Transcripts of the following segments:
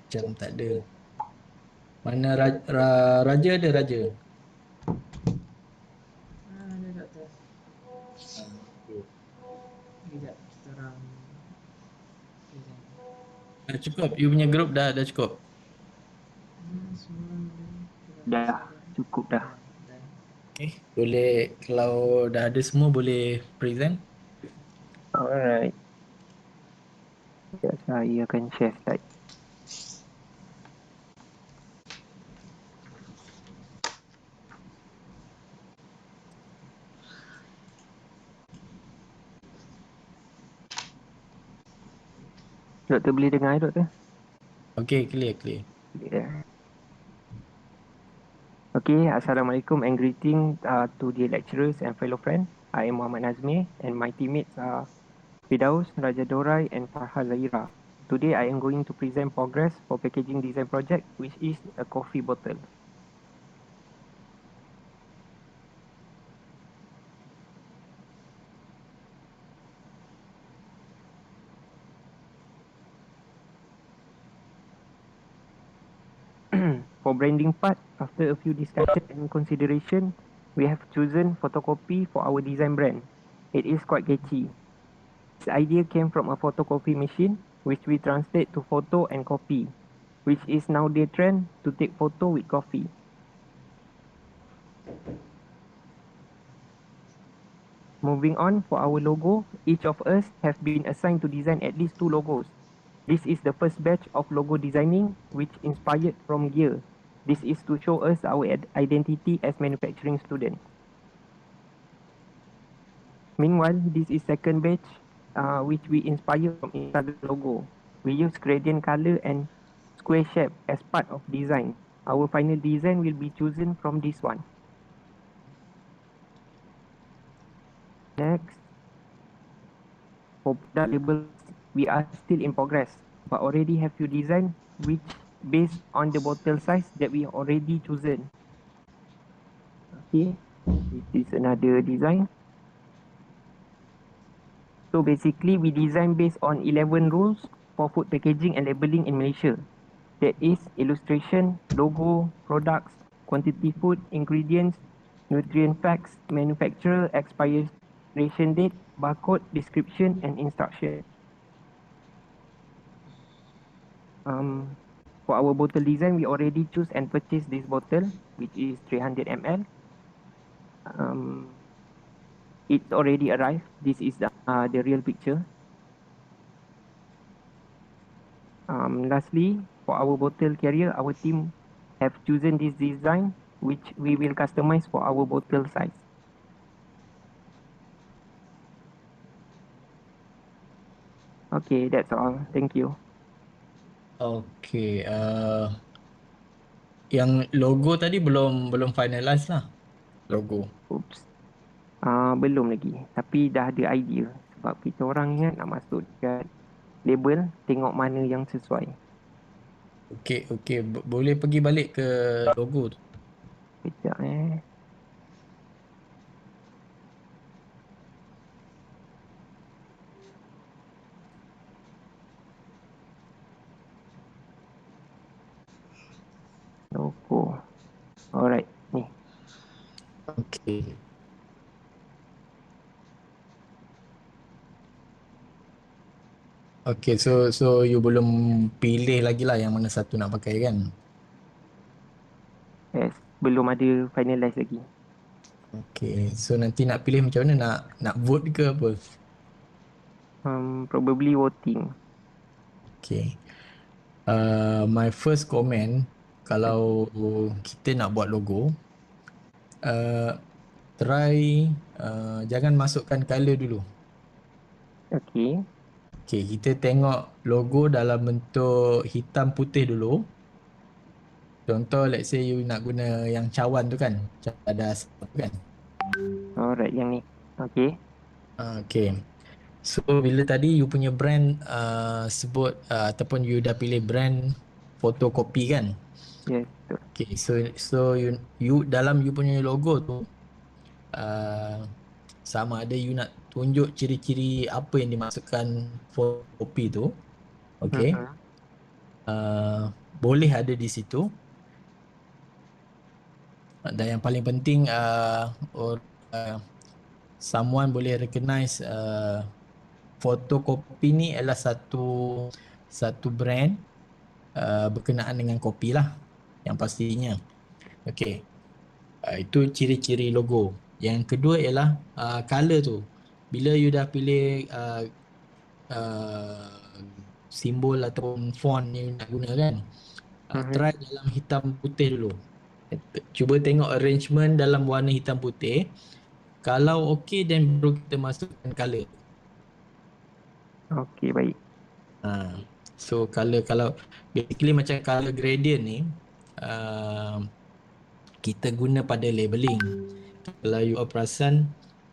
Macam tak ada. Mana Raja ada Raja? Ada doktor. Okay. Sekejap kita orang present. Dah cukup, you punya group dah cukup. Semua orang boleh. Kita Dah, silakan. cukup dah. Dan Okay. Boleh, kalau dah ada semua boleh present. Alright. Sekejap, saya akan share slide. Doktor boleh dengar, doktor? Okay, clear, clear. Yeah. Okay, Assalamualaikum and greeting to the lecturers and fellow friends. I am Muhammad Nazmi and my teammates are Fidaus, Raja Dorai and Farha Zahira. Today I am going to present progress for packaging design project which is a coffee bottle. For branding part, after a few discussion and consideration, we have chosen photocopy for our design brand. It is quite catchy. This idea came from a photocopy machine, which we translate to photo and copy, which is now the trend to take photo with coffee. Moving on, for our logo, each of us have been assigned to design at least 2 logos. This is the first batch of logo designing, which inspired from Gear. This is to show us our identity as manufacturing students. Meanwhile, this is second batch, which we inspire from Instagram logo. We use gradient color and square shape as part of design. Our final design will be chosen from this one. Next, for product labels, we are still in progress, but already have few design which based on the bottle size that we already chosen. Okay, this is another design. So basically, we design based on 11 rules for food packaging and labeling in Malaysia. That is illustration, logo, products, quantity food, ingredients, nutrient facts, manufacturer, expiration date, barcode, description, and instruction. For our bottle design, we already choose and purchase this bottle, which is 300 ml. It's already arrived. This is the real picture. Lastly, for our bottle carrier, our team have chosen this design, which we will customize for our bottle size. Okay, that's all. Thank you. Okay, yang logo tadi belum finalize lah. Logo. Oops. Belum lagi. Tapi dah ada idea. Sebab kita orang ingat nak masuk dekat label, tengok mana yang sesuai. Okay, okay. Boleh pergi balik ke logo tu. Sekejap Logo. Alright, ni. Okay. Okay, so you belum pilih lagi lah yang mana satu nak pakai kan? Yes, belum ada finalize lagi. Okay, so nanti nak pilih macam mana? Nak vote ke apa? Probably voting. Okay. My first comment, kalau kita nak buat logo, uh, try jangan masukkan color dulu. Okay. Okay, kita tengok logo dalam bentuk hitam putih dulu. Contoh, let's say you nak guna yang cawan tu kan, cadas kan. Alright, yang ni. Okay. Okay. So bila tadi you punya brand sebut ataupun you dah pilih brand fotokopi kan? Yes, betul. Okay, so you dalam you punya logo tu uh, sama ada you nak tunjuk ciri-ciri apa yang dimasukkan fotokopi tu. Okay. Mhm. boleh ada di situ. Dan yang paling penting someone boleh recognize fotokopi ni adalah satu brand berkenaan dengan kopi lah yang pastinya. Okey. Itu ciri-ciri logo. Yang kedua ialah color tu. Bila you dah pilih uh, simbol ataupun font yang you nak guna kan, try dalam hitam putih dulu. Cuba tengok arrangement dalam warna hitam putih. Kalau okey, then baru kita masukkan color. Okey, baik. So color, kalau basically macam color gradient ni, uh, kita guna pada labeling. Kalau you all perasan,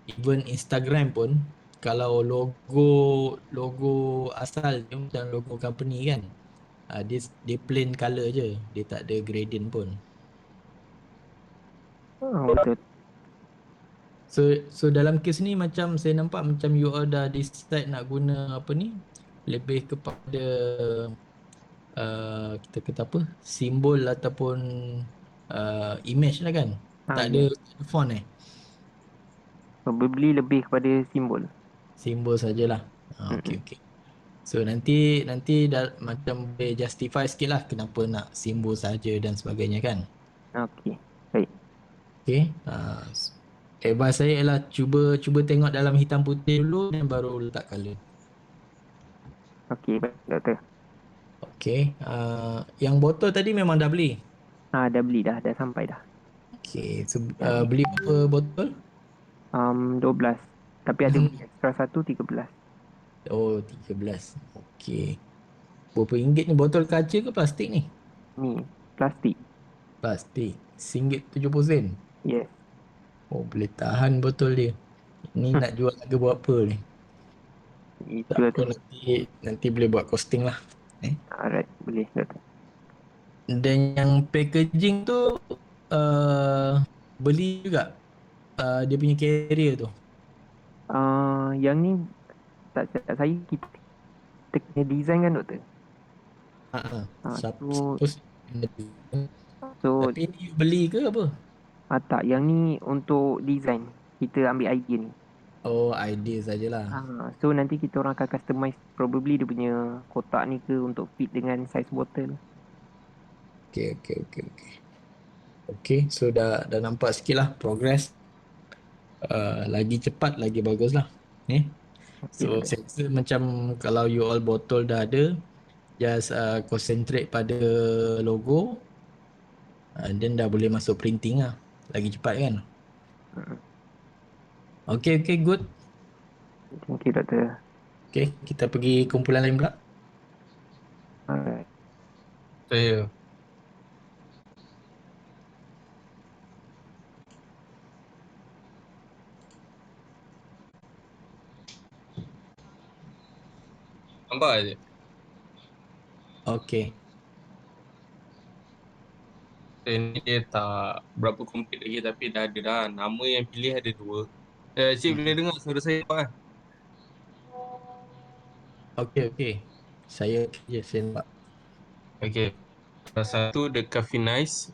even Instagram pun, kalau logo asal dia macam logo company kan, dia plain color je, dia tak ada gradient pun. Betul. So dalam kes ni macam saya nampak macam you all dah decide nak guna apa ni, lebih kepada kita kata apa, simbol ataupun image lah kan. Tak ada Yes. font Probably lebih kepada simbol. simbol sajalah. Okey Mm-mm. okey. So nanti macam boleh justify sikit lah kenapa nak simbol saja dan sebagainya kan. Okey, baik. Okey. Advice saya ialah cuba tengok dalam hitam putih dulu dan baru letak color. Okey, baik, doktor. Okey. Yang botol tadi memang dah beli. Dah beli dah sampai dah. Okey. So, Yang ni. beli berapa botol? 12. Tapi ada beli extra 1, 13. Oh, 13. Okey. Berapa ringgit ni, botol kaca ke plastik ni? Ni, plastik. Plastik. RM1.70. Yes. Oh, boleh tahan botol dia. Ni nak jual harga berapa ni? Tak Itu apa, tu. nanti boleh buat costing lah. Alright, boleh, doktor. Dan yang packaging tu beli juga dia punya carrier tu. Yang ni tak silap saya kita kena design kan, doktor? So Suppose so tapi ni you beli ke apa? tak, yang ni untuk design. Kita ambil idea ni. Oh, idea sajalah. So nanti kita orang akan customize probably dia punya kotak ni ke untuk fit dengan size bottle. Okay, okay, okay, okay. Okay, so dah nampak sikit lah progress. Lagi cepat, lagi bagus lah. Okay, So, doktor. saya rasa macam kalau you all botol dah ada, just concentrate pada logo, then dah boleh masuk printing lah. Lagi cepat kan? Mm. Okay, okay, good. Thank you, doktor. Okay, kita pergi kumpulan lain pula. Alright. Saya nampak je. Okay. Ni dia tak berapa complete lagi tapi dah ada dah. Nama yang pilih ada 2. Cik boleh dengar suara saya apa? Okay, okay. Saya je, saya nampak. Okay. Satu The Coffee Nice,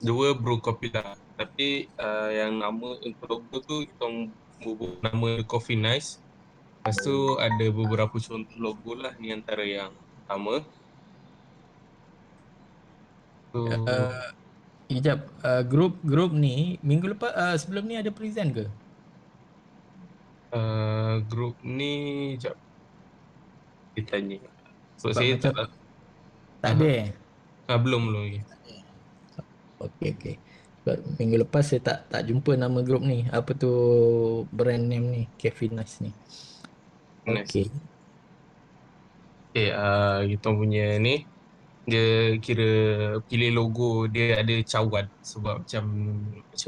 2 Brew Copila. Tapi yang nama untuk logo tu kita bubuh nama The Coffee Nice. Lepas tu ada beberapa contoh logo lah ni antara yang pertama. Tu Sekejap, grup ni, minggu lepas, sebelum ni ada present ke? group ni jap kita tanya. So Sebab saya macam tak tak ada belum lagi. Okay, okay. Sebab minggu lepas saya tak jumpa nama grup ni. Apa tu brand name ni, Cafe Nice ni. Nice. Okay. Okay, kita punya ni dia kira pilih logo dia ada cawan sebab macam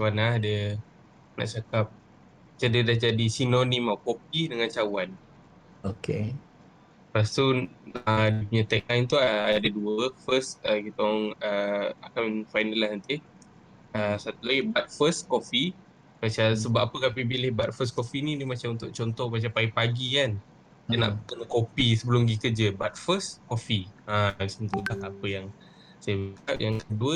mana dia nak cakap macam dia dah jadi sinonim of kopi dengan cawan. Okay. Lepas tu dia punya tagline tu ada 2. First kita orang akan final lah nanti. Satu lagi but first coffee. Macam sebab apa kami pilih but first coffee ni dia macam untuk contoh macam pagi-pagi kan. Dia nak kena kopi sebelum pergi kerja. But first, coffee. Macam tu lah apa yang saya buat. Yang kedua,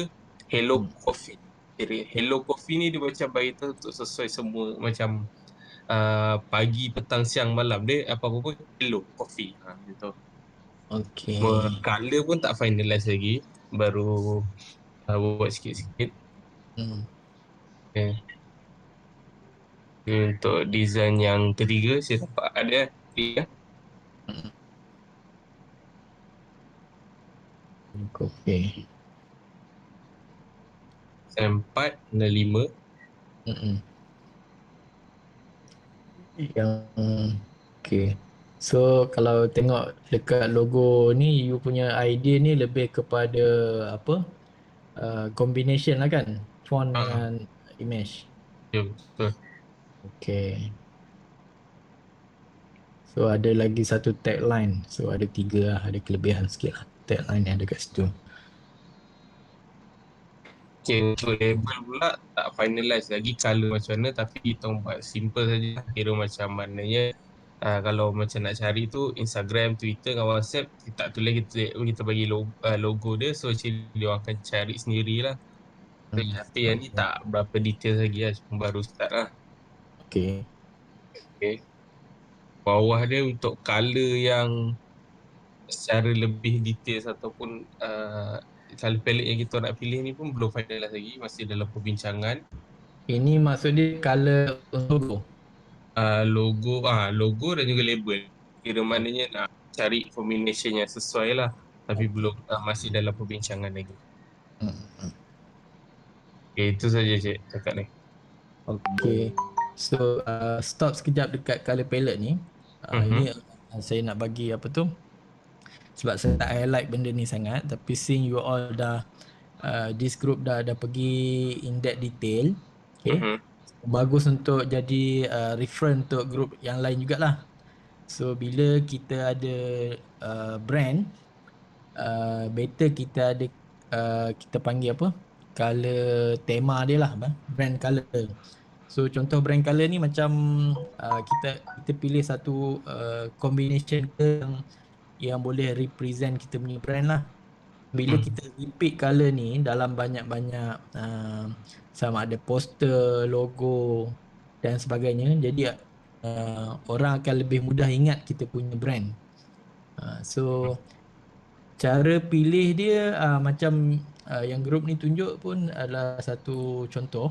Hello Coffee. Jadi, Hello Coffee ni dia macam bagi tahu untuk sesuai semua macam pagi, petang, siang, malam. Dia apa-apa pun Hello Coffee. Gitu. Okay. Color pun tak finalize lagi. Baru buat sikit-sikit. Hmm. Okay. Untuk design yang ketiga, saya dapat ada tiga. Okay. Design 4 dan 5. Mm-mm. Yang okay. So kalau tengok dekat logo ni, you punya idea ni lebih kepada apa? Combination lah kan? Font Ah, dengan image. ya betul. Okay. So ada lagi satu tagline. So ada tiga lah. Ada kelebihan sikit lah. Tagline yang ada kat situ. Okay, untuk label pula tak finalize lagi color macam mana, tapi kita buat simple saja. Kira macam maknanya kalau macam nak cari tu Instagram, Twitter dengan WhatsApp, kita tak tulis, kita bagi logo dia, so actually dia orang akan cari sendirilah. Tapi yang ni Okay. tak berapa detail lagi lah, cuma baru start lah. Okay. Okay. Bawah dia untuk color yang secara lebih detail ataupun color palette yang kita nak pilih ni pun belum finalize lagi, masih dalam perbincangan. Ini maksud dia color logo. Logo dan juga label. Kira Oh, maknanya nak cari combination yang sesuai lah, tapi okay. belum masih dalam perbincangan lagi. Hmm. Okay, itu saja cik cakap ni. Okay. So stop sekejap dekat color palette ni. Mhm. Ini saya nak bagi apa tu? Sebab saya tak highlight benda ni sangat. Tapi seeing you all dah this group dah pergi in that detail. Okay. Mhm. Bagus untuk jadi reference untuk group yang lain jugalah. So bila kita ada brand, better kita ada kita panggil apa? Color tema dia lah, brand color. So contoh brand color ni macam kita pilih satu combination yang boleh represent kita punya brand lah. Bila Mhm. kita repeat color ni dalam banyak-banyak sama ada poster, logo dan sebagainya, jadi orang akan lebih mudah ingat kita punya brand. So cara pilih dia macam yang grup ni tunjuk pun adalah satu contoh.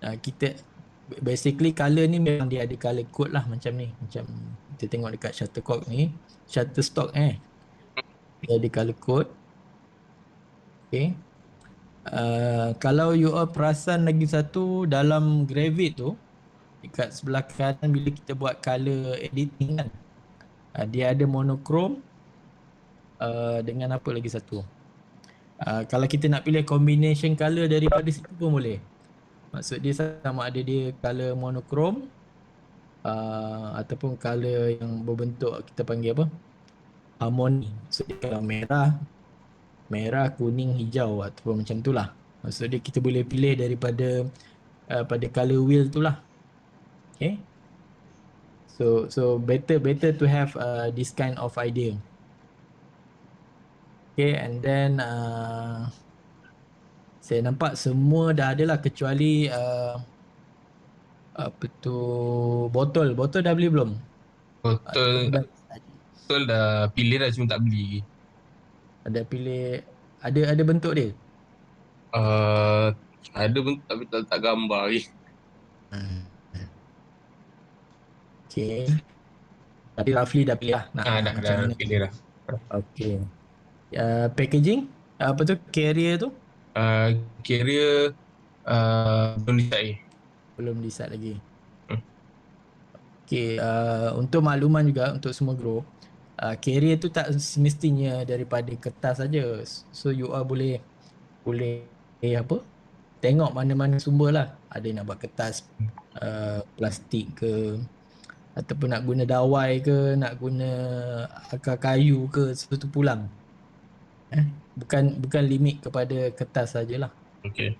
Kita basically color ni memang dia ada color code lah macam ni. Macam kita tengok dekat Shutterstock ni, Shutterstock dia ada color code. Okay. Kalau you all perasan lagi satu dalam Gravit tu, dekat sebelah kanan bila kita buat color editing kan, dia ada monochrome dengan apa lagi satu. Kalau kita nak pilih combination color daripada situ pun boleh. Maksud dia sama ada dia color monochrome ataupun color yang berbentuk kita panggil apa? Harmoni. Maksud dia kalau merah, merah, kuning, hijau ataupun macam tu lah. Maksud dia kita boleh pilih daripada pada color wheel tu lah. Okay. So better to have this kind of idea. Okay, and then saya nampak semua dah ada lah kecuali apa tu botol. Botol dah beli belum? Ataupun Betul, dah betul dah pilih dah, cuma tak beli. ada pilih ada bentuk dia. Uh, ada pun tapi tak gambar lagi. Hmm. Okay. Tapi roughly dah pilih lah nak macam Dah mana. pilih dah. Okay. Packaging apa tu carrier tu Kira belum decide. belum decide lagi. Hmm. Okay, untuk makluman juga untuk semua group, carrier tu tak semestinya daripada kertas saja. So you all boleh apa? Tengok mana-mana sumber lah. Ada yang nak buat kertas, plastik ke, ataupun nak guna dawai ke, nak guna akar kayu ke, sesuatu pulang. Bukan limit kepada kertas sajalah. Okay.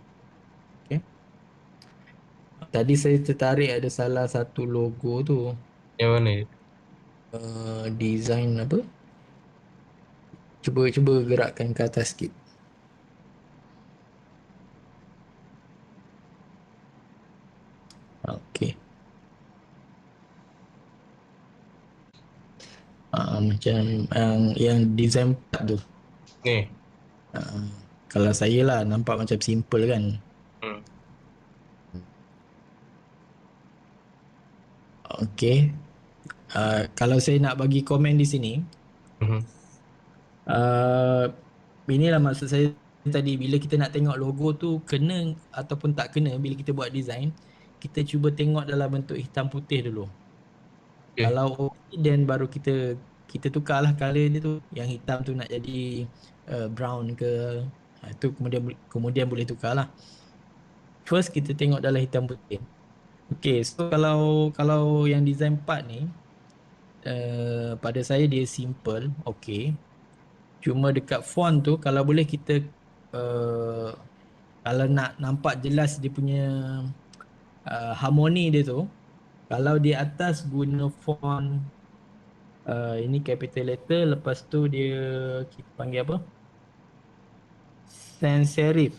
Okay. Tadi saya tertarik ada salah satu logo tu. Yang mana? Design apa? Cuba gerakkan ke atas sikit. Okey. Macam yang design part tu. Ni. Ah, kalau saya lah nampak macam simple kan. Hmm. Okey. Kalau saya nak bagi komen di sini, Mhm. uh, inilah maksud saya tadi, bila kita nak tengok logo tu kena ataupun tak kena bila kita buat design, kita cuba tengok dalam bentuk hitam putih dulu. Okay. Kalau okey, then baru kita kita tukarlah color dia tu, yang hitam tu nak jadi brown ke, tu kemudian boleh tukarlah. First kita tengok dalam hitam putih. Okay, so kalau yang design part ni, pada saya dia simple, okay. Cuma dekat font tu kalau boleh kita uh, kalau nak nampak jelas dia punya harmoni dia tu, kalau di atas guna font ini capital letter, lepas tu dia kita panggil apa? Sans serif.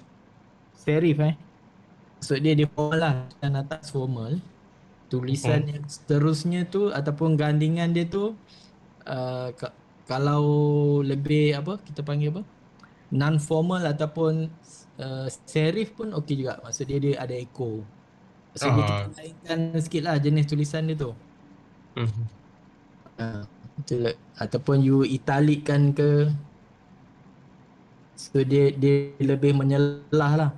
Serif Maksud dia formal lah, dan atas formal. Tulisan Mhm. yang seterusnya tu ataupun gandingan dia tu kalau lebih apa kita panggil apa? Non formal ataupun serif pun okey juga. Maksud dia ada echo. Maksud dia kita Ah. lainkan sikit lah jenis tulisan dia tu. Mhm. Betul. Ataupun you italikkan ke, so dia lebih menyelah lah.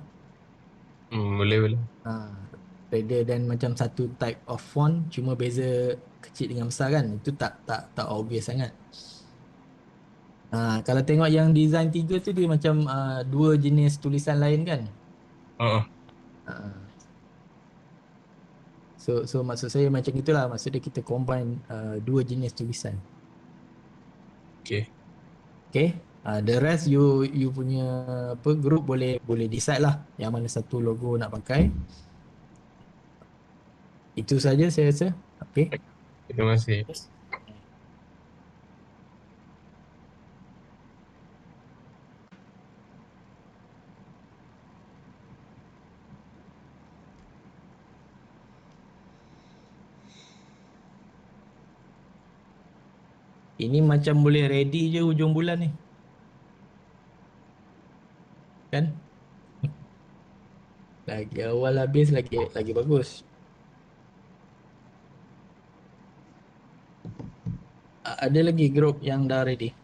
Boleh. Rather than macam satu type of font cuma beza kecil dengan besar kan, itu tak obvious sangat. Kalau tengok yang design 3 tu dia macam dua jenis tulisan lain kan. Ah. Ah, so maksud saya macam itulah, maksud dia kita combine dua jenis tulisan. Okay. Okay. The rest you punya apa group boleh decide lah yang mana satu logo nak pakai. Itu saja saya rasa. Okay. Terima kasih. Ini macam boleh ready je hujung bulan ni. Kan? Lagi awal habis lagi bagus. Ada lagi group yang dah ready.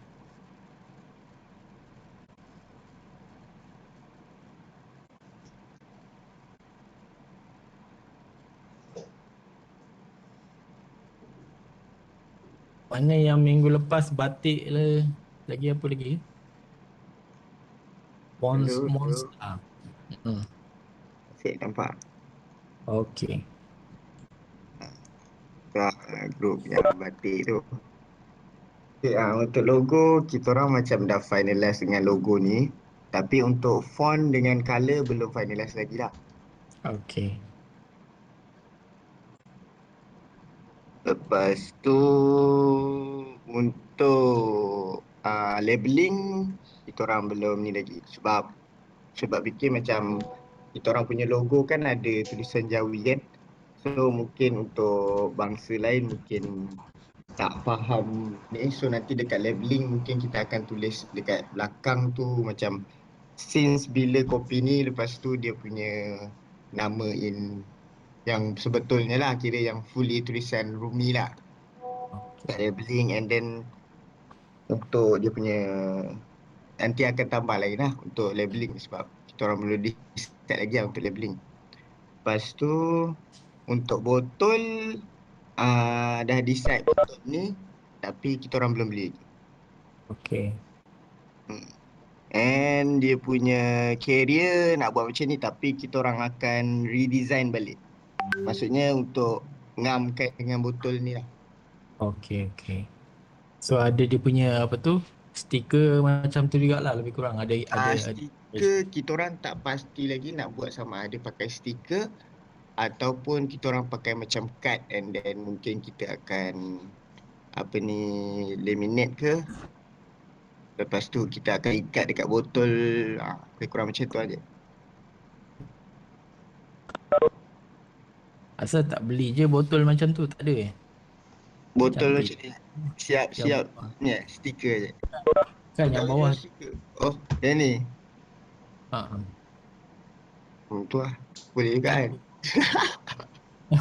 Mana yang minggu lepas batik le, lagi apa lagi? Hello, hello. Monster. Hmm. Asyik nampak Okay. grup yang batik tu. Okay, untuk logo, kita orang macam dah finalize dengan logo ni. Tapi untuk font dengan color belum finalize lagi lah. Okay. Lepas tu, untuk labeling, kita orang belum ni lagi. Sebab fikir macam kita orang punya logo kan ada tulisan Jawi kan. So mungkin untuk bangsa lain mungkin tak faham ni, so nanti dekat labeling mungkin kita akan tulis dekat belakang tu macam since bila kopi ni, lepas tu dia punya nama in yang sebetulnya lah, kira yang fully tulisan Rumi lah dekat labeling. And then untuk dia punya nanti akan tambah lain lah untuk labeling sebab kita orang belum decide lagi lah untuk labeling. Lepas tu untuk botol dah decide botol ni tapi kita orang belum beli lagi. Okay. And dia punya carrier nak buat macam ni tapi kita orang akan redesign balik. Maksudnya untuk ngamkan dengan botol ni lah. Okay. So ada dia punya apa tu? Stiker macam tu jugalah lebih kurang. Ada. Stiker kita orang tak pasti lagi nak buat sama ada pakai stiker ataupun kita orang pakai macam card and then mungkin kita akan apa ni, laminate ke. Lepas tu kita akan ikat dekat botol. Lebih kurang macam tu aja. Asal tak beli je botol macam tu, tak ada Botol cantik macam ni. yang Siap-siap bawah. ni stiker je. Kan Tak yang boleh bawah. stiker. Oh, yang ni. Ha. Tu lah. Boleh juga kan.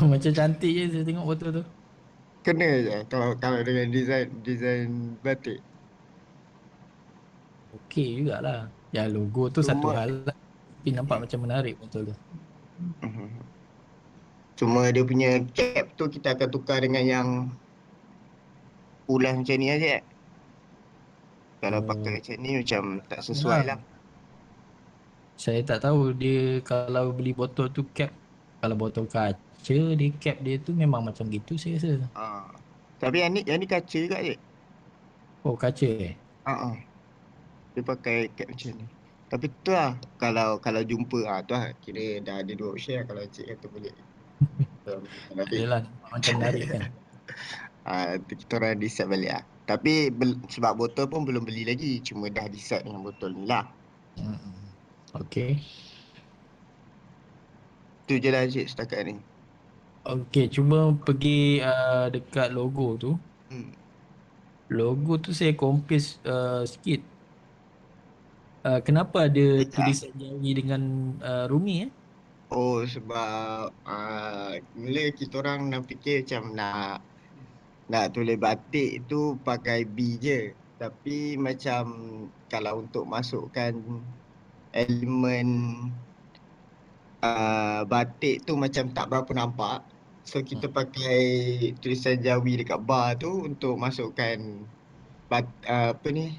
Macam cantik je saya tengok botol tu. Kena je kalau dengan design batik. Okey jugalah. Ya logo tu satu Cuma hal lah. Tapi nampak macam menarik botol tu. Mhm. Cuma dia punya cap tu kita akan tukar dengan yang ulas macam ni aja. Kalau pakai Oh, macam ni macam tak sesuai yalah. lah. Saya tak tahu dia kalau beli botol tu cap. Kalau botol kaca dia cap dia tu memang macam gitu saya rasa. Ah. Tapi yang ni kaca juga je. Oh kaca eh? Dia pakai cap macam ni. Tapi tu lah kalau jumpa tu lah kira dah ada dua option lah kalau cik kata boleh. Menarik. Adalah nampak macam menarik kan. Tu kita orang decide balik lah. Tapi sebab botol pun belum beli lagi. Cuma dah decide dengan botol ni lah. Hmm. Okey. Tu je lah cik setakat ni. Okey, cuba pergi dekat logo tu. Hmm. Logo tu saya compare sikit. Kenapa ada Sekejap. tulisan Jawi dengan Rumi eh? Oh sebab mula kita orang nak fikir macam nak tulis batik tu pakai B je. Tapi macam kalau untuk masukkan elemen batik tu macam tak berapa nampak. So kita pakai tulisan Jawi dekat bar tu untuk masukkan apa ni,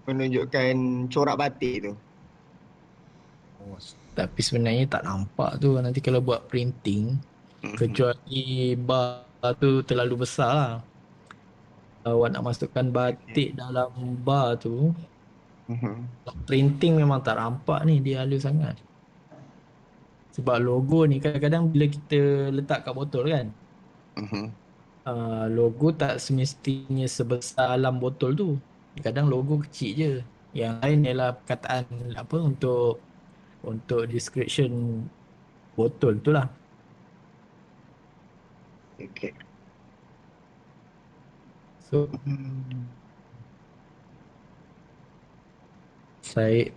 menunjukkan corak batik tu. Oh, tapi sebenarnya tak nampak tu nanti kalau buat printing, Mhm. kecuali bar tu terlalu besar lah. Awak nak masukkan batik Okay. dalam bar tu, Mhm. printing memang tak nampak ni, dia halus sangat. Sebab logo ni kadang-kadang bila kita letak kat botol kan, Mhm. logo tak semestinya sebesar dalam botol tu. Kadang logo kecil je. Yang lain ialah perkataan apa untuk description botol tu lah. Okay. So Hmm. saya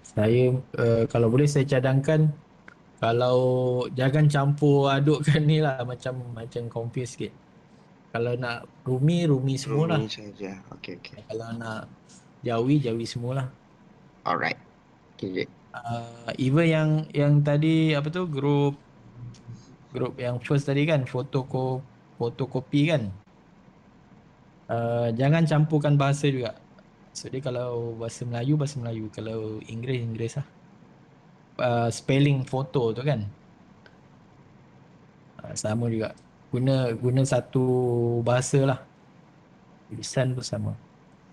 kalau boleh saya cadangkan kalau jangan campur adukkan ni lah macam confuse sikit. Kalau nak rumi semualah. Rumi saja. Okay, okay. Kalau nak jawi semualah. Alright. Okay. Even yang tadi apa tu grup yang first tadi kan fotokopi kan. Jangan campurkan bahasa juga. So dia kalau bahasa Melayu, kalau Inggeris lah. Spelling foto tu kan. Sama juga. Guna satu bahasa lah. Tulisan pun sama.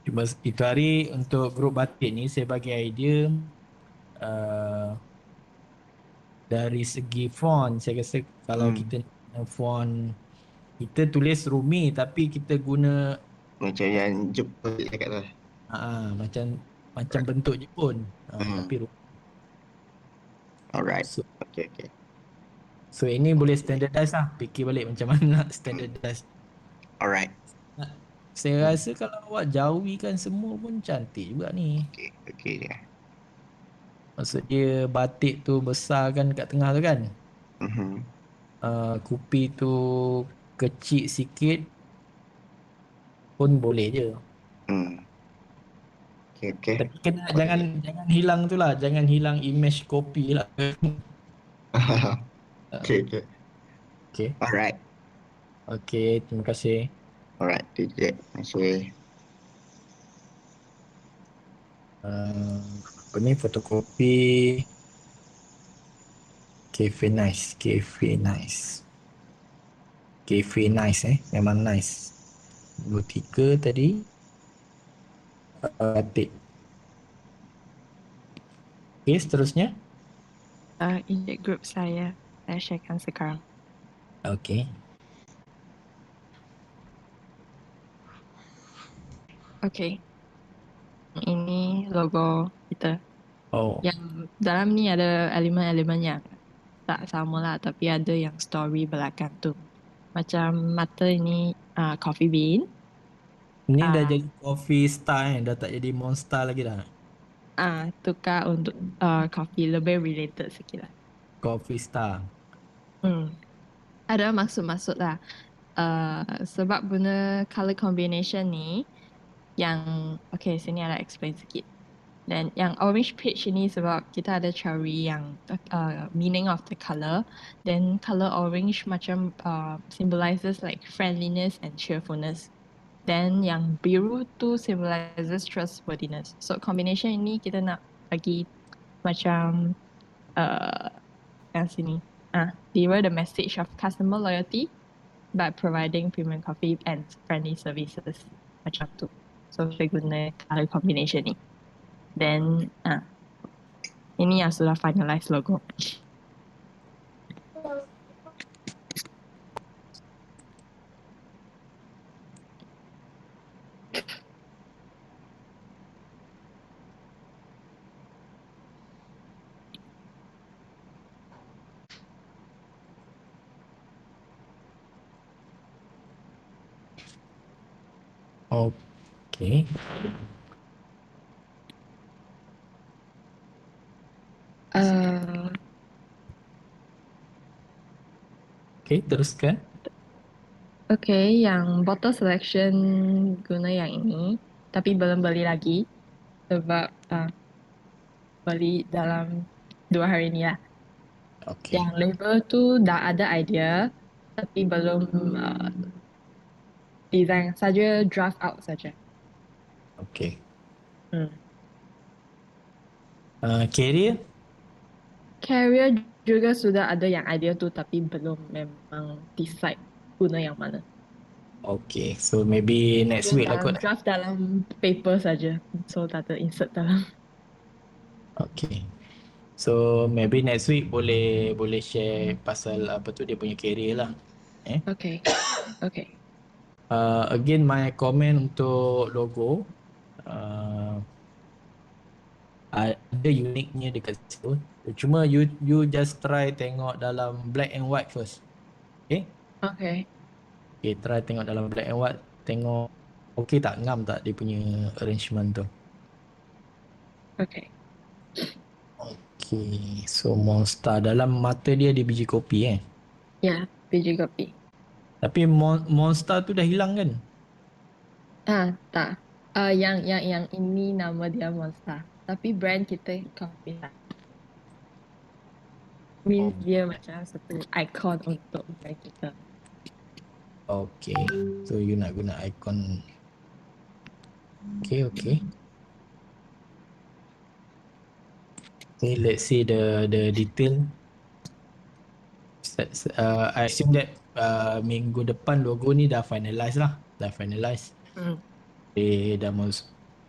Cuma itu hari untuk grup batik ni saya bagi idea uh, dari segi font. Saya rasa kalau Hmm. kita guna font, kita tulis Rumi tapi kita guna Macam yang Jepun cakap tu. macam bentuk Jepun. Tapi Hmm. Rumi. Alright. So, Okay, okay. so ini boleh Okay. standardize lah. Fikir balik macam mana nak Hmm. standardize. Alright. Nah, saya Hmm. rasa kalau awak jawikan semua pun cantik juga ni. Okay, okay je. Maksud dia batik tu besar kan kat tengah tu kan. Mhm. Kupi tu kecil sikit pun boleh je. Hmm. Okay, okay. Tapi kena jangan Boleh. jangan hilang tu lah. Jangan hilang image kopi lah. Okay, okay. Okay. Alright. Okay, terima kasih. Alright, tu je. Terima kasih. Apa ni fotokopi Cafe Nice. Cafe Nice. Cafe Nice memang nice. 23 tadi. Batik. Okay, seterusnya. Injek group saya sharekan sekarang. Okay. Okay. Ini logo kita. Oh, Yang dalam ni ada elemen-elemen yang tak sama lah, tapi ada yang story belakang tu. Macam mata ini coffee bean. ni dah Ah, jadi coffee star kan? Dah tak jadi monster lagi dah. tukar untuk coffee lebih related sikit lah. Coffee star. Hmm. Ada maksud-maksud lah. Sebab guna color combination ni yang okay, sini ada explain sikit. Dan yang orange page ini sebab kita ada cari yang meaning of the color. Then color orange macam symbolizes like friendliness and cheerfulness. Then yang biru tu symbolizes trustworthiness. So combination ini kita nak bagi macam uh, yang sini. Deliver the message of customer loyalty by providing premium coffee and friendly services. Macam tu. So saya guna color combination ni. Then ini yang sudah finalize logo. Okay. Uh, Okay, teruskan. okay, yang bottle selection guna yang ini, tapi belum beli lagi sebab beli dalam 2 hari ni lah. Okay. Yang label tu dah ada idea, tapi belum design saja, draft out saja. Okay. Hmm. Carrier? Carrier juga sudah ada yang idea tu, tapi belum memang decide guna yang mana. Okay, so maybe next Dia week lah dalam kot. draft dalam paper saja, so tak ada insert dalam. Okay. So maybe next week boleh share pasal apa tu dia punya carrier lah. Okay, okay. Again my comment untuk logo ada uniknya dekat situ. Cuma you just try tengok dalam black and white first. Okay? Okay. Okay, try tengok dalam black and white. Tengok okay tak, ngam tak dia punya arrangement tu. Okay. Okay, so monster dalam mata dia ada biji kopi Ya, biji kopi. Tapi monster tu dah hilang kan? Tak. Yang ini nama dia Monster. Tapi brand kita Coffee Star. Oh, Means dia macam satu icon untuk brand kita. okay. So you nak guna icon. Okay, okay. Okay, let's see the detail. I assume that minggu depan logo ni dah finalize lah. Dah finalize. Hmm. Dah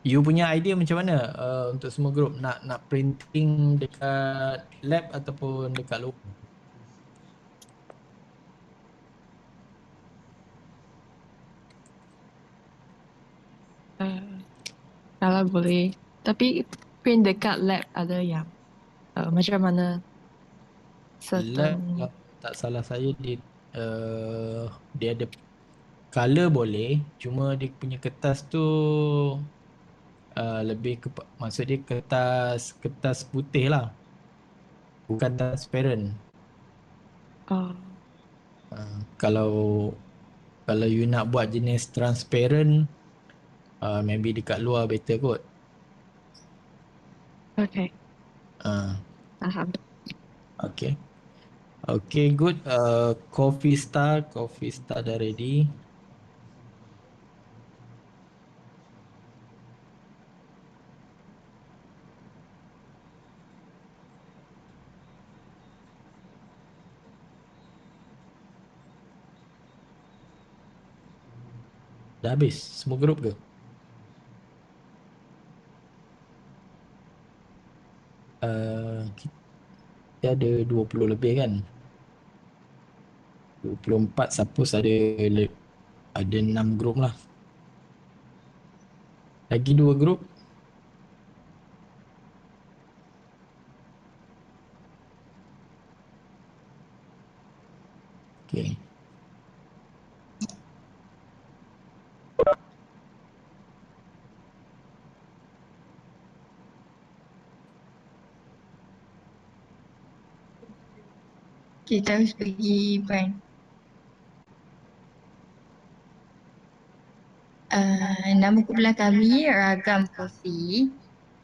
you punya idea macam mana untuk semua group? Nak printing dekat lab ataupun dekat luar? Kalau boleh. Tapi print dekat lab ada yang macam mana Lab certain. kalau tak salah saya dia ada color boleh, cuma dia punya kertas tu lebih ke maksud dia kertas putih lah, bukan transparent. Oh, Kalau you nak buat jenis transparent, maybe dekat luar better kot. okay. Uh, Faham. okay. Okay, good. Coffee Star dah ready. Dah habis semua grup ke? Kita ada 20 lebih kan? 24 suppose ada 6 grup lah. Lagi 2 grup. Okay. Kita harus pergi brand. Nama kumpulan kami Ragam Coffee.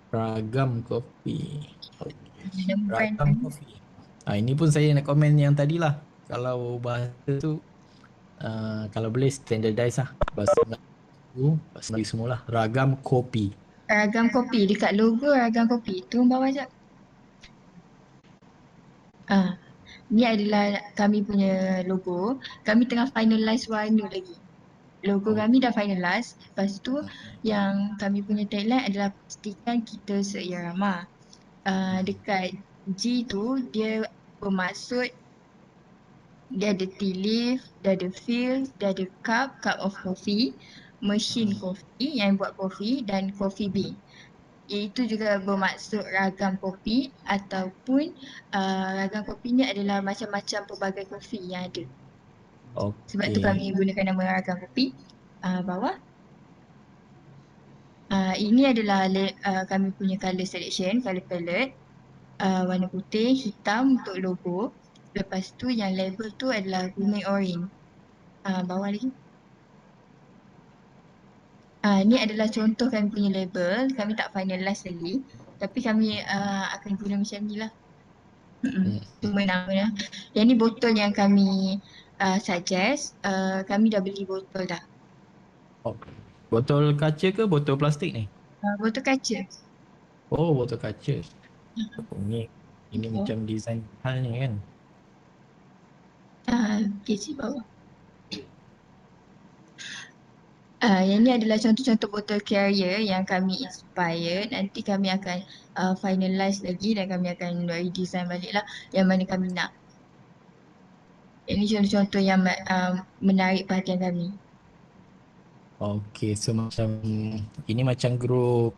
Ragam kopi. Nama brand Ragam kami. kopi. Ini pun saya nak komen yang tadi lah. Kalau bahasa tu kalau boleh standardize lah. Bahasa Melayu semualah. Ragam kopi. Ragam Kopi. Dekat logo Ragam Kopi. Turun bawah sekejap. Ni adalah kami punya logo. Kami tengah finalize warna lagi. Logo kami dah finalize. Lepas tu yang kami punya tagline adalah pastikan kita seirama. Dekat G tu dia bermaksud dia ada tea leaf, dia ada fill, dia ada cup of coffee, mesin kopi yang buat kopi dan coffee bean. Iaitu juga bermaksud ragam kopi ataupun ragam kopi ni adalah macam-macam pelbagai kopi yang ada. Sebab tu Okey. kami gunakan nama ragam kopi. Bawah. Ini adalah kami punya colour selection, colour palette. Warna putih, hitam untuk logo. Lepas tu yang label tu adalah kuning orange. Bawah lagi. Ni adalah contoh kami punya label. Kami tak finalize lagi. Tapi kami akan guna macam ni lah. Cuma nama lah. Yang ni botol yang kami suggest. Kami dah beli botol dah. Botol kaca ke botol plastik ni? Botol kaca. Oh, botol kaca. Ini macam design hal ni kan. Kecil bawah. Yang ni adalah contoh-contoh botol carrier yang kami inspire. Nanti kami akan finalize lagi dan kami akan redesign balik lah yang mana kami nak. Ini contoh-contoh yang menarik perhatian kami. Okey, so macam ini macam grup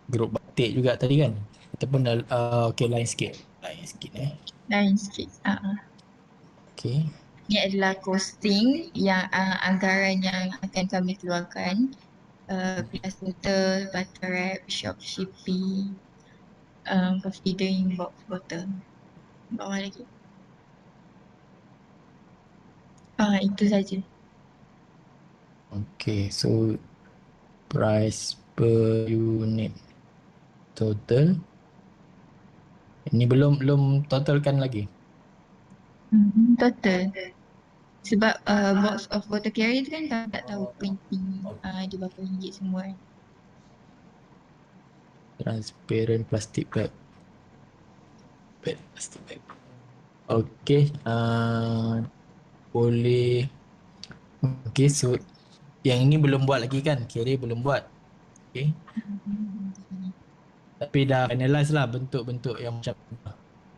batik juga tadi kan? Ataupun okey lain sikit. Lain sikit. Okey. Ini adalah costing yang anggaran yang akan kami keluarkan. Plus botol, butter wrap, shop shipping, coffee drink box bottle. Bawah lagi. Itu saja. Okay, so price per unit total. Ini belum totalkan lagi. Total. Sebab box of bottle carrier tu kan kami tak tahu printing dia berapa ringgit semua kan. Transparent plastic bag. Plastic bag. Okay, boleh. Okay, so yang ini belum buat lagi kan? Carrier belum buat. Okay. Tapi dah finalize lah bentuk-bentuk yang macam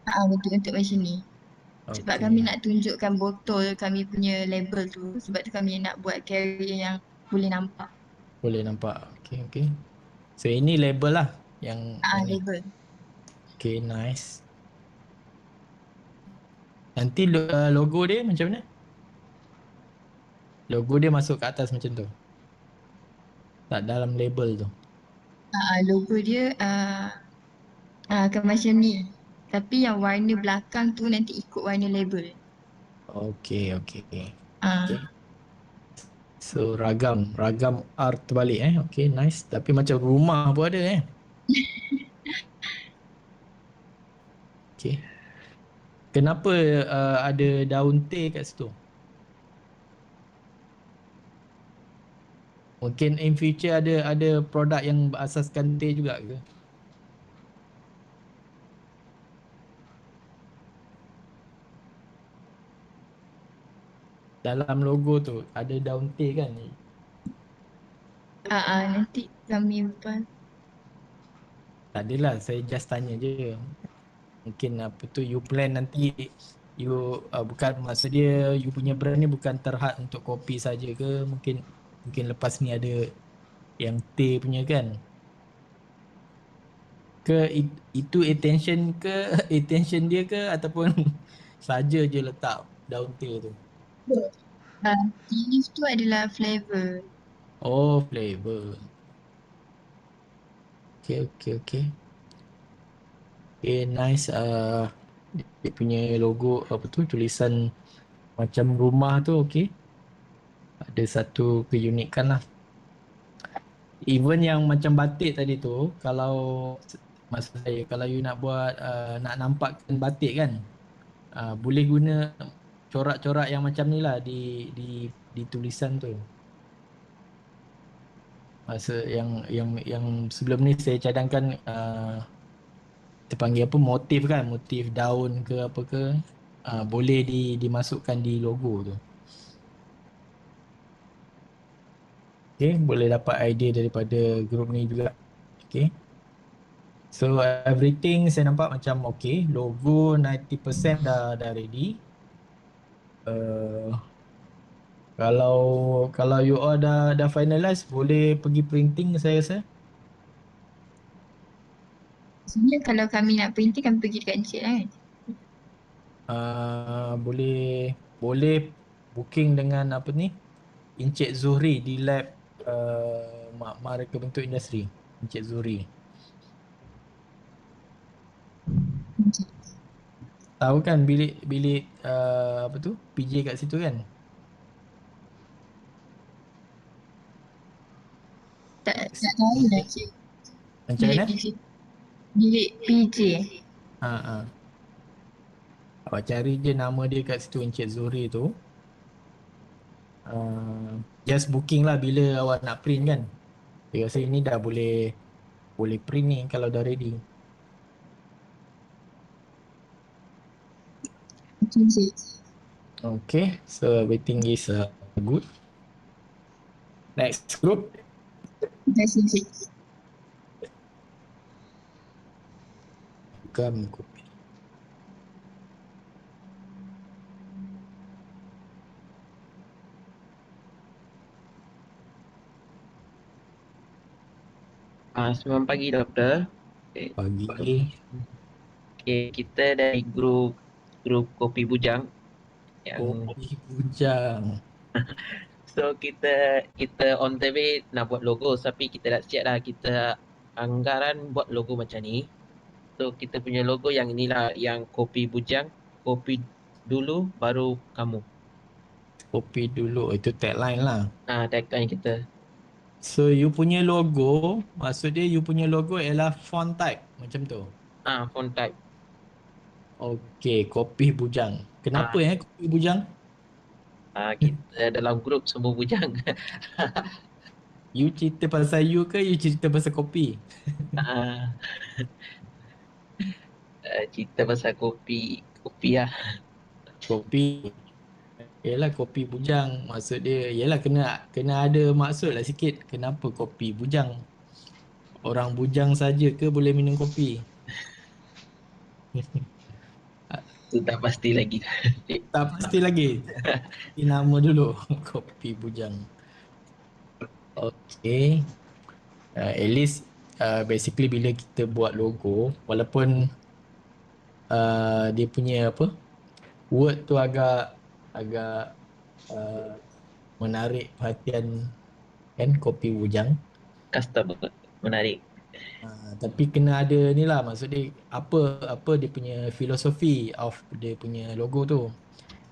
Bentuk-bentuk macam ni. Sebab kami nak tunjukkan botol kami punya label tu. Sebab tu kami nak buat carrier yang boleh nampak. Boleh nampak. Okay. So ini label lah yang Label. Okay, nice. Nanti logo dia macam mana? Logo dia masuk ke atas macam tu? Tak dalam label tu? Logo dia akan macam ni. Tapi yang warna belakang tu nanti ikut warna label. Okay. So ragam R terbalik Okay, nice. Tapi macam rumah pun ada Okay. Kenapa ada daun teh kat situ? Mungkin in future ada produk yang berasaskan teh juga ke? Dalam logo tu ada daun teh kan? Nanti kami Tak adalah, saya just tanya je. Mungkin apa tu you plan nanti you bukan maksud dia you punya brand ni bukan terhad untuk kopi saja ke? Mungkin lepas ni ada Yang T punya kan. Itu attention ke attention dia ke ataupun saja je letak daun T tu. Tea leaf tu adalah flavor. Oh, flavor. Okay, okay, okay. Okay, nice. Dia punya logo apa tu, tulisan macam rumah tu, okay. Ada satu keunikan lah. Even yang macam batik tadi tu, kalau maksud saya, kalau you nak buat nak nampakkan batik kan, boleh guna corak-corak yang macam ni lah di tulisan tu. Masa yang sebelum ni saya cadangkan kita panggil apa, motif kan, motif daun ke apa ke, boleh dimasukkan di logo tu. Okay, boleh dapat idea daripada grup ni juga. Okay. So everything saya nampak macam okay. Logo 90% dah ready. Kalau kalau you all dah finalize, boleh pergi printing saya rasa. Sebenarnya kalau kami nak printing, kami pergi dekat Encik lah kan. Boleh boleh booking dengan apa ni, Encik Zuhri di lab Mak Reka Bentuk Industri. Encik Zuhri. Encik. Tahu kan bilik apa tu, PJ kat situ kan? Tak tahu dah Encik. Macam Bilik mana? PJ. Bilik PJ. Ha, ha. Awak cari je nama dia kat situ, Encik Zuhri tu. Just booking lah bila awak nak print kan. Saya rasa ini dah boleh print ni kalau dah ready. Okay, Encik. Okay, so everything is good. Next group. Terima kasih Encik. Come copy. Selamat pagi doktor. Pagi. Okay, kita dari grup Kopi Bujang yang Kopi bujang. so kita on the way nak buat logo, tapi kita dah siap dah, kita anggaran buat logo macam ni. So kita punya logo yang inilah, yang Kopi Bujang, kopi dulu baru kamu. Kopi dulu, itu tagline lah. Tagline kita. So you punya logo, maksud dia you punya logo ialah font type macam tu. Font type. Okay, kopi bujang. Kenapa kopi bujang? Kita dalam grup semua bujang. You cerita pasal you ke you cerita pasal kopi? Ah, Cerita pasal kopi lah. Kopi. Yalah, kopi bujang. Maksud dia, yalah kena ada maksud lah sikit. Kenapa kopi bujang? Orang bujang saja ke boleh minum kopi? Itu tak pasti lagi. Tak pasti lagi. Ini nama dulu. Kopi bujang. Okay. At least basically bila kita buat logo, walaupun dia punya apa, word tu agak uh, menarik perhatian kan, kopi bujang. Customer menarik. Tapi kena ada ni lah, maksud dia apa dia punya filosofi of dia punya logo tu.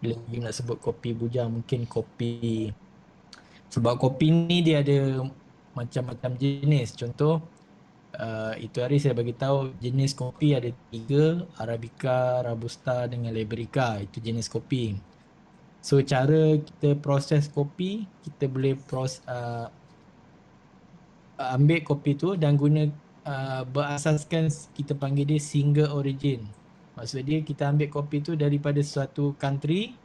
Bila you nak sebut kopi bujang, mungkin kopi, sebab kopi ni dia ada macam-macam jenis. Contoh itu hari saya bagi tahu jenis kopi ada 3, Arabica, Robusta dengan Liberica. Itu jenis kopi. So cara kita proses kopi, kita boleh ambil kopi tu dan guna berasaskan, kita panggil dia single origin. Maksud dia kita ambil kopi tu daripada suatu country,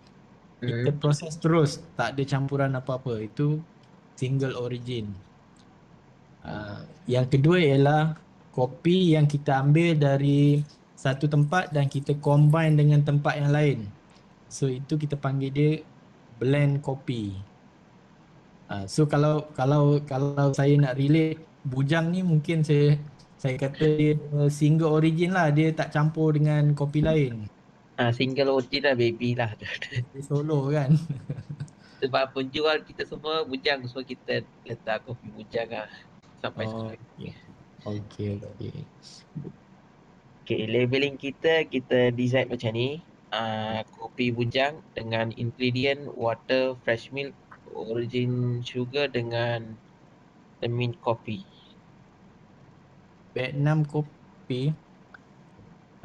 kita proses terus, tak ada campuran apa-apa. Itu single origin. Yang kedua ialah kopi yang kita ambil dari satu tempat dan kita combine dengan tempat yang lain. So itu kita panggil dia blend kopi. So kalau saya nak relate bujang ni, mungkin saya kata dia single origin lah, dia tak campur dengan kopi lain. Single origin lah baby lah. Dia solo kan. Sebab penjual kita semua bujang, so kita letak kopi bujang lah sampai Oh, sekarang. okay. Okay, labeling kita design macam ni. Kopi bujang dengan ingredient water, fresh milk, origin sugar dengan mint coffee. Vietnam kopi.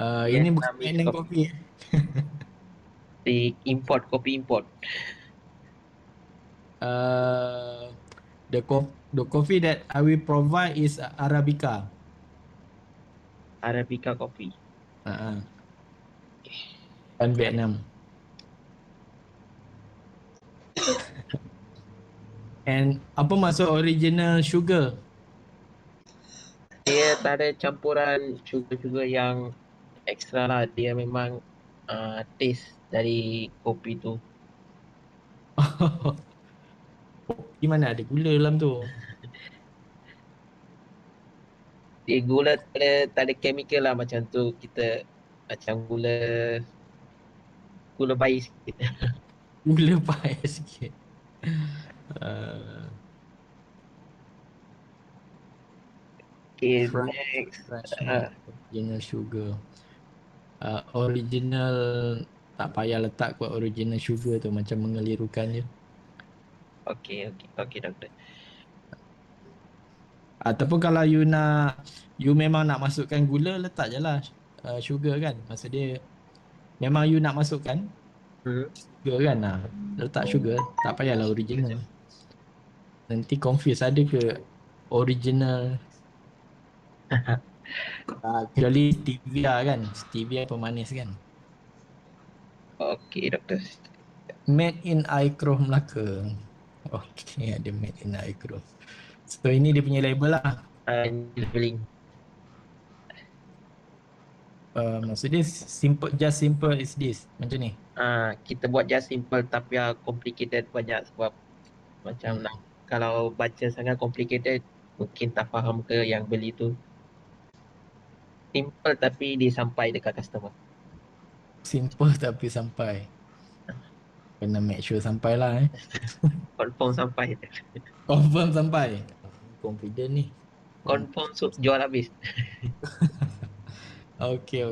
Ini bukan Vietnamese Vietnam coffee. kopi. Kopi import. The coffee that I will provide is Arabica. Arabica coffee. Dan Vietnam. And apa maksud original sugar? Dia tak ada campuran sugar-sugar yang extra lah. Dia memang taste dari kopi tu. Di mana ada gula dalam tu? Dia gula tak ada chemical lah macam tu. Kita macam gula bayi sikit. Gula pahit sikit. Okay, Fresh next. milk, original sugar. Original, tak payah letak kot original sugar tu, macam mengelirukan je. Okay, doktor. Ataupun kalau you memang nak masukkan gula, letak je lah sugar kan. Maksud dia memang you nak masukkan sugar kan, letak sugar, tak payahlah original. Nanti confuse, ada ke original kecuali stevia kan, stevia pemanis kan. Okay, doktor. Made in Aicroh Melaka. Okay, ada made in Aicroh. So ini dia punya label lah. Labeling. Maksud dia just simple is this, macam ni. Kita buat just simple tapi complicated banyak sebab macam kalau baca sangat complicated mungkin tak faham ke yang beli tu. Simple tapi dia sampai dekat customer. Simple tapi sampai. Kena make sure sampai lah. Confirm sampai. Confirm sampai. Confident ni. Confirm jual habis. Okay.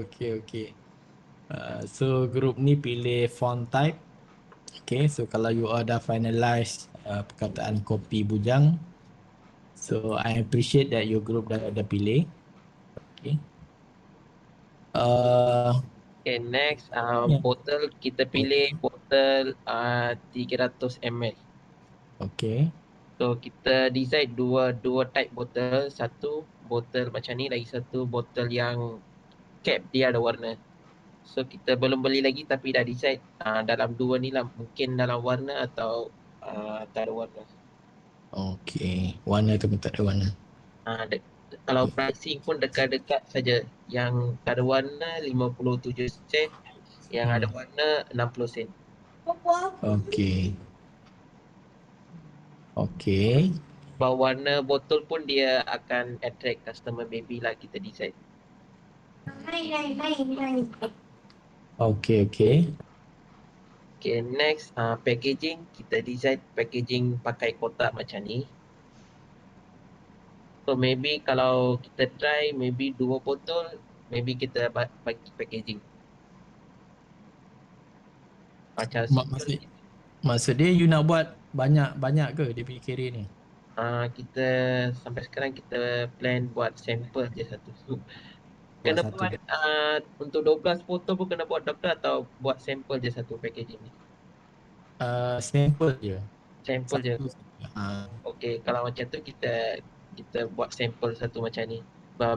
So group ni pilih font type. Okay, so kalau you all dah finalize perkataan kopi bujang, so I appreciate that your group dah pilih. Okay. Okay, next botol kita pilih botol 300 ml. Okay. So kita design dua type botol, satu botol macam ni, lagi satu botol yang cap dia ada warna. So kita belum beli lagi tapi dah decide dalam dua ni lah, mungkin dalam warna atau tak ada warna. Okay, warna tu pun tak ada warna. Kalau pricing pun dekat-dekat saja. Yang tak ada warna 57 sen, yang ada warna 60 sen. Okay. Warna botol pun dia akan attract customer, maybe lah kita design. Okay. Okay, next packaging. Kita design packaging pakai kotak macam ni. So maybe kalau kita try maybe 2 botol, maybe kita bagi packaging. Macam Maksud dia you nak buat banyak ke dia punya carrier ni? Kita sampai sekarang kita plan buat sampel je satu. Kena buat untuk 12 botol pun kena buat doktor, atau buat sampel je satu packaging ni? Sampel je. Sampel je. Okay, kalau macam tu kita buat sampel satu macam ni.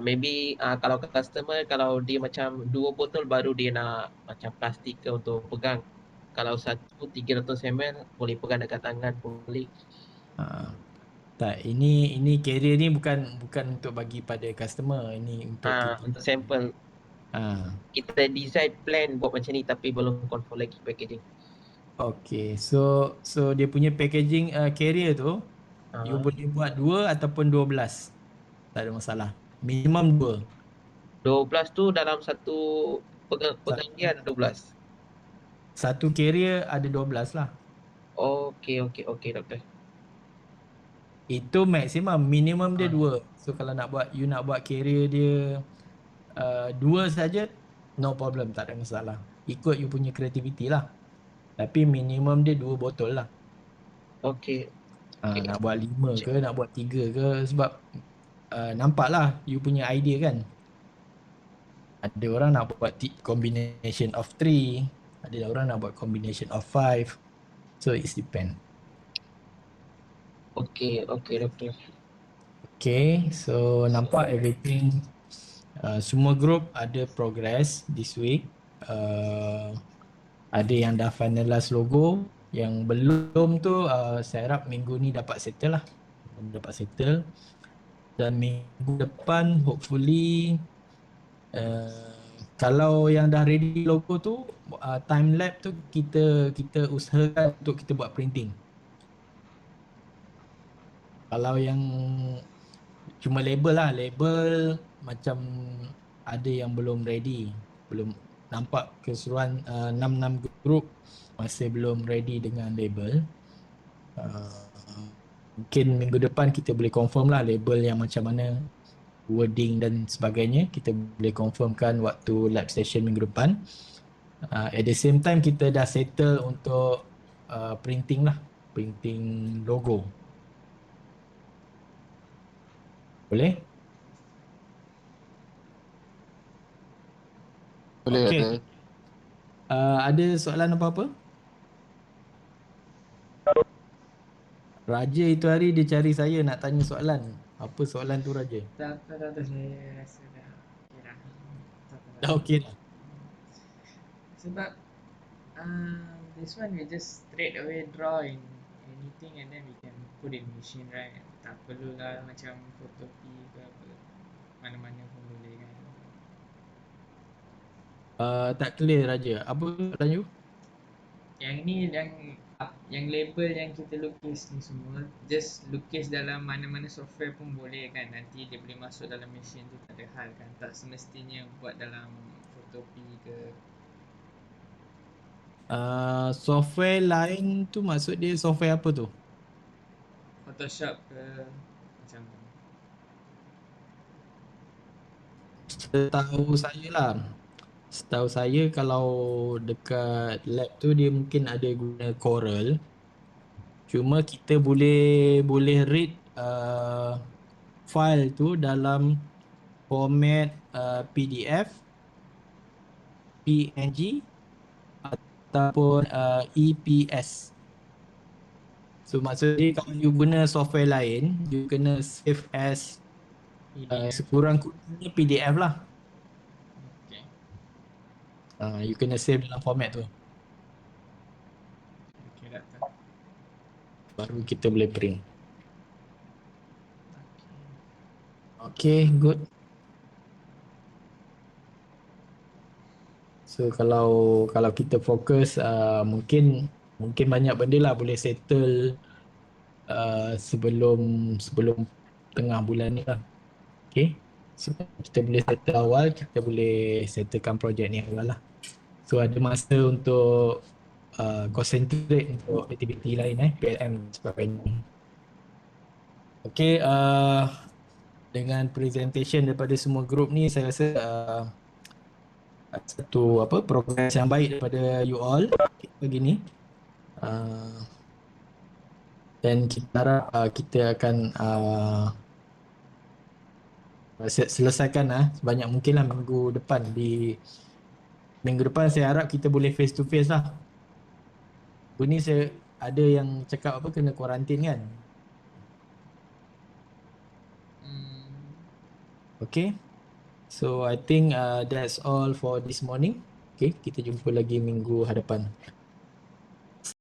Maybe kalau customer, kalau dia macam 2 botol baru dia nak macam plastik ke untuk pegang. Kalau satu 300 ml boleh pegang dekat tangan boleh. Tak, ini carrier ni bukan untuk bagi pada customer, ini untuk untuk sampel. Kita design plan buat macam ni tapi belum confirm lagi packaging. Okay, so dia punya packaging carrier tu you boleh buat 2 ataupun 12. Tak ada masalah. Minimum 2. 12 tu dalam satu pergantian 12. Satu carrier ada 12 lah. Okey, doktor. Itu maksimum, minimum dia 2. So kalau you nak buat carrier dia 2 saja, no problem, tak ada masalah. Ikut you punya kreativiti lah. Tapi minimum dia 2 botol lah. Okey. Nak buat 5 ke, nak buat 3 ke, sebab nampak lah you punya idea kan. Ada orang nak buat combination of 3, ada orang nak buat combination of 5. So it depend. Okey, doktor. Okay, so nampak everything, semua group ada progress this week. Ada yang dah finalize logo, yang belum tu saya harap minggu ni dapat settle lah. Dapat settle. Dan minggu depan hopefully kalau yang dah ready logo tu, time lapse tu kita usahakan untuk kita buat printing. Kalau yang cuma label lah, label macam ada yang belum ready, belum nampak keseluruhan 6 group masih belum ready dengan label. Mungkin minggu depan kita boleh confirm lah label yang macam mana, wording dan sebagainya. Kita boleh confirmkan waktu lab session minggu depan. At the same time kita dah settle untuk printing lah, printing logo. Boleh? Boleh Okay. ada. Ada soalan apa-apa? Raja itu hari dia cari saya nak tanya soalan. Apa soalan tu Raja? Tak apa, saya rasa dah okey dah. Tak apa. Dah okey dah. Sebab this one we just straight away draw in anything and then we can put in machine, right? Tak perlulah macam photocopy ke apa. Mana-mana pun boleh kan. Tak clear Raja. Apa soalan you? Yang ni yang label yang kita lukis ni semua just lukis dalam mana-mana software pun boleh kan. Nanti dia boleh masuk dalam mesin tu, tak ada hal kan. Tak semestinya buat dalam photocopy ke. Software lain tu maksud dia software apa tu? Photoshop ke macam tu. Setahu saya kalau dekat lab tu dia mungkin ada guna Corel. Cuma kita boleh read file tu dalam format PDF, PNG ataupun EPS. So maksudnya kalau you guna software lain, you kena save as sekurang-kurangnya PDF lah. Okay. You kena save dalam format tu, Okay, doktor. baru kita boleh print. Okay, good. So kalau kita fokus mungkin banyak benda lah boleh settle sebelum tengah bulan ni lah. Okay, so kita boleh settle awal, kita boleh settlekan projek ni awal lah. So ada masa untuk concentrate untuk aktiviti lain, PLM sebagainya. Okay, dengan presentation daripada semua group ni, saya rasa satu progress yang baik daripada you all begini. Dan kita harap kita akan selesaikan sebanyak mungkin lah minggu depan. Minggu depan saya harap kita boleh face to face lah. Ini saya ada yang cakap kena kuarantin kan. Okay, so I think that's all for this morning. Okay, kita jumpa lagi minggu hadapan.